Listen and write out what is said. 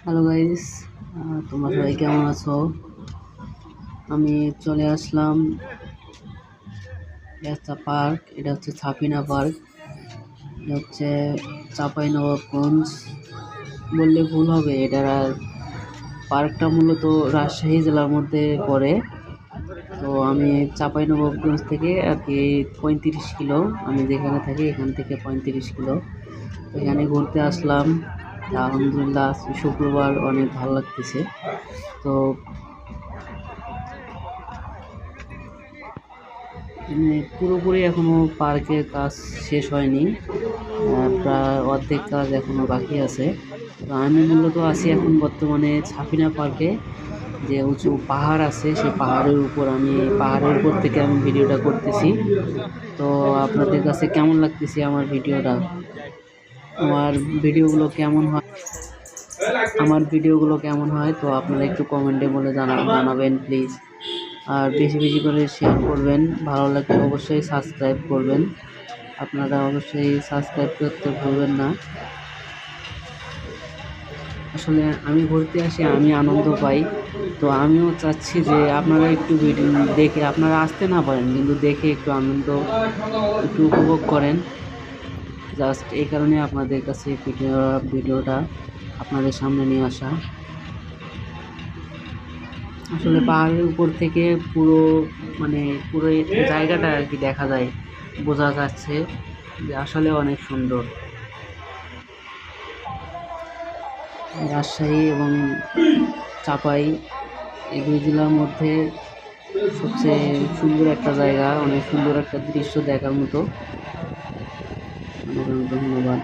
Hello guys, তোমরা সবাই কেমন আছো? আমি চলে আসলাম একটা পার্ক। এটা হচ্ছে ছাপিনা পার্ক। এটা হচ্ছে চাঁপাইনবাবগঞ্জ বললে ভুল হবে। এটার পার্কটা মূলত রাজশাহী জেলার মধ্যে পড়ে। তো আমি চাঁপাইনবাবগঞ্জ থেকে আর কি 35 কিলো, আমি যেখানে থাকি এখান থেকে 35 কিলো। এখানে ঘুরতে আসলাম। আলহামদুলিল্লাহ আজকে শুক্রবার, অনেক ভালো লাগতেছে। তো পুরোপুরি এখনো পার্কের কাজ শেষ হয়নি, প্রায় অর্ধেক কাজ এখনো বাকি আছে। তো আমি মূলত আছি এখন বর্তমানে ছাপিনা পার্কে। যে উঁচু পাহাড় আছে, সেই পাহাড়ের উপর থেকে আমি ভিডিওটা করতেছি। তো আপনাদের কাছে কেমন লাগতেছে আমার ভিডিওটা? আমার ভিডিওগুলো কেমন হয় তো আপনারা একটু কমেন্টে বলে জানাবেন প্লিজ। আর বেশি বেশি করে শেয়ার করবেন, ভালো লাগলে অবশ্যই সাবস্ক্রাইব করবেন। আপনারা অবশ্যই সাবস্ক্রাইব করতে ভুলবেন না। আসলে আমি ঘুরতে আসি, আমি আনন্দ পাই। তো আমিও চাচ্ছি যে আপনারা একটু ভিডিও দেখে, আপনারা আসতে না পারেন কিন্তু দেখে একটু আনন্দ একটু উপভোগ করেন। জাস্ট এই কারণে আপনাদের কাছে ভিডিওটা আপনাদের সামনে নিয়ে আসা। আসলে পাহাড়ের উপর থেকে পুরো জায়গাটা আর কি দেখা যায়, বোঝা যাচ্ছে যে আসলে অনেক সুন্দর। রাজশাহী এবং চাপাই এই দুই জেলার মধ্যে সবচেয়ে সুন্দর একটা জায়গা, অনেক সুন্দর একটা দৃশ্য দেখার মতো। ধন্যবাদ।